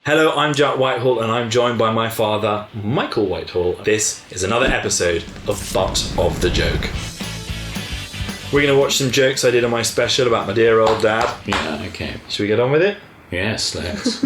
Hello, I'm Jack Whitehall and I'm joined by my father, Michael Whitehall. This is another episode of Butt of the Joke. We're going to watch some jokes I did on my special about my dear old dad. Yeah, okay. Should we get on with it? Yes, let's.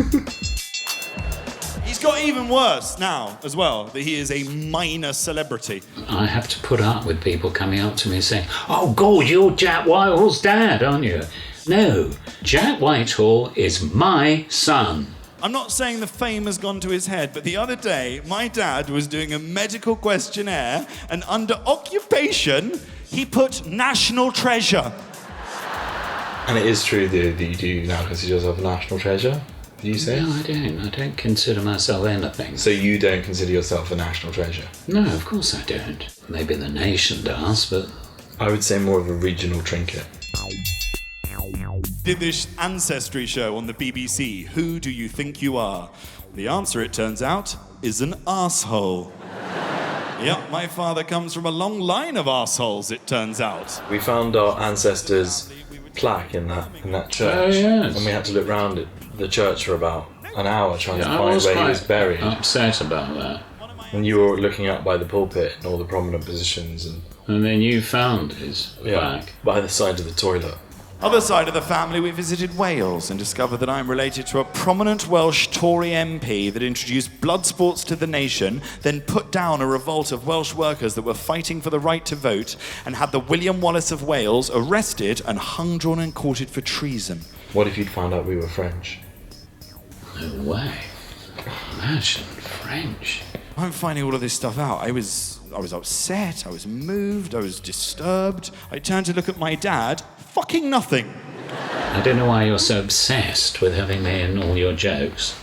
He's got even worse now as well, that he is a minor celebrity. I have to put up with people coming up to me saying, "Oh God, you're Jack Whitehall's dad, aren't you?" No, Jack Whitehall is my son. I'm not saying the fame has gone to his head, but the other day, my dad was doing a medical questionnaire, and under occupation, he put national treasure. And it is true that you do now consider yourself a national treasure, would you say? No, I don't. I don't consider myself anything. So you don't consider yourself a national treasure? No, of course I don't. Maybe the nation does, but... I would say more of a regional trinket. Did this ancestry show on the BBC, Who Do You Think You Are? The answer, it turns out, is an arsehole. Yep, my father comes from a long line of arseholes, it turns out. We found our ancestors' plaque in that church. Oh, yes. And we had to look round the church for about an hour trying to I find was where he quite was buried. upset about that. And you were looking up by the pulpit and all the prominent positions And then you found his plaque. by the side of the toilet. Other side of the family, we visited Wales and discovered that I'm related to a prominent Welsh Tory MP that introduced blood sports to the nation, then put down a revolt of Welsh workers that were fighting for the right to vote, and had the William Wallace of Wales arrested and hung, drawn and quartered for treason. What if you'd found out we were French? No way. Imagine French. I'm finding all of this stuff out. I was upset, I was moved, I was disturbed. I turned to look at my dad. Fucking nothing. I don't know why you're so obsessed with having me in all your jokes.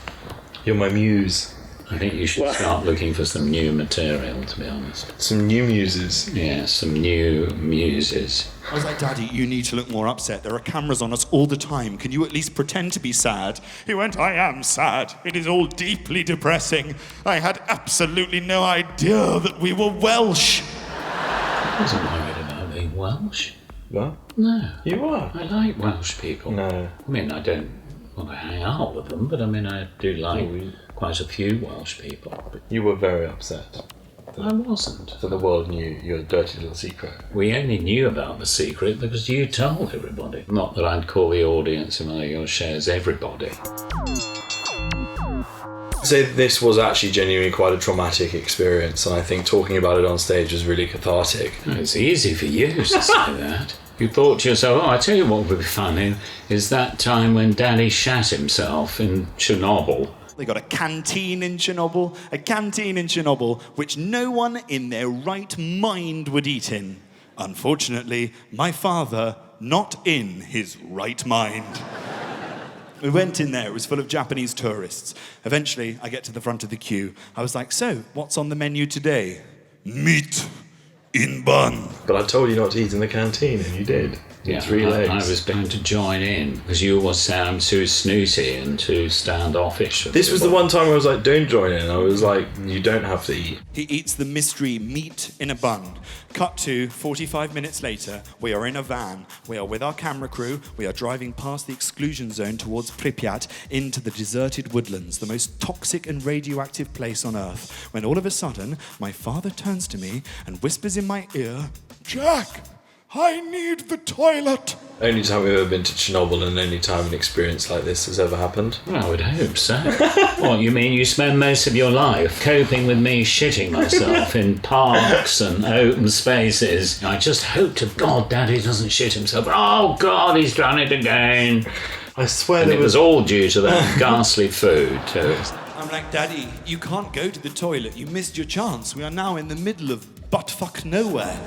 You're my muse. I think you should start looking for some new material, to be honest. Some new muses. Yeah, some new muses. I was like, Daddy, you need to look more upset. There are cameras on us all the time. Can you at least pretend to be sad? He went, I am sad. It is all deeply depressing. I had absolutely no idea that we were Welsh. I wasn't worried about being Welsh. What? No. You are? I like Welsh people. No. I mean, I don't want to hang out with them, but I mean, I do like quite a few Welsh people. But You were very upset. I wasn't. So the world knew your dirty little secret. We only knew about the secret because you told everybody. Not that I'd call the audience in one of your shows everybody. So this was actually genuinely quite a traumatic experience, and I think talking about it on stage was really cathartic. It's easy for you to say that. You thought to yourself, I tell you what would be funny is that time when Daddy shat himself in Chernobyl. They got a canteen in Chernobyl, which no one in their right mind would eat in. Unfortunately, my father, not in his right mind. We went in there, it was full of Japanese tourists. Eventually, I get to the front of the queue. I was like, so, what's on the menu today? Meat in bun. But I told you not to eat in the canteen, and you did. Yeah, 3 legs. I was going to join in because you always sound too snooty and too standoffish. This was the one time I was like, don't join in. I was like, you don't have to eat. He eats the mystery meat in a bun. Cut to 45 minutes later, we are in a van. We are with our camera crew. We are driving past the exclusion zone towards Pripyat into the deserted woodlands, the most toxic and radioactive place on Earth. When all of a sudden, my father turns to me and whispers in my ear, Jack, I need the toilet. Only time we've ever been to Chernobyl and only time an experience like this has ever happened. Well, I would hope so. What, you mean you spend most of your life coping with me shitting myself in parks and open spaces? I just hope to God Daddy doesn't shit himself. Oh God, he's done it again. I swear And there it was all due to that ghastly food too. I'm like, Daddy, you can't go to the toilet. You missed your chance. We are now in the middle of buttfuck nowhere.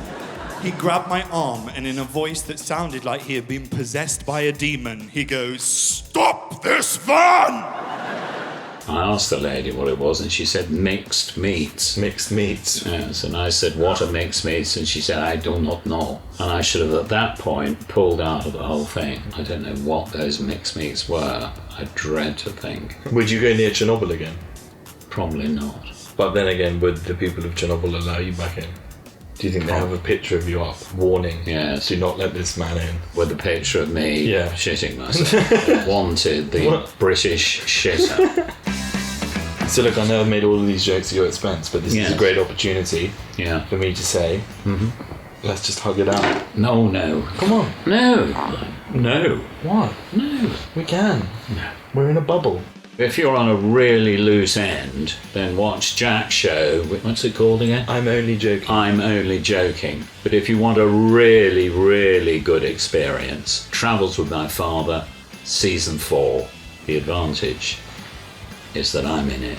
He grabbed my arm, and in a voice that sounded like he had been possessed by a demon, he goes, Stop this van! I asked the lady what it was, and she said mixed meats. Mixed meats. Yes, and I said, what are mixed meats? And she said, I do not know. And I should have, at that point, pulled out of the whole thing. I don't know what those mixed meats were. I dread to think. Would you go near Chernobyl again? Probably not. But then again, would the people of Chernobyl allow you back in? Do you think they have a picture of you up? Warning. Yes. Do not let this man in. With a picture of me Yeah. shitting myself. Wanted the What? British shitter. So look, I know I've made all of these jokes at your expense, but this is Yes. a great opportunity Yeah. for me to say, let's just hug it out. No. Come on. No. No. What? No. We can. We're in a bubble. If you're on a really loose end, then watch Jack's show. What's it called again? I'm only joking. I'm Only Joking. But if you want a really, really good experience, Travels with My Father, Season 4. The advantage is that I'm in it.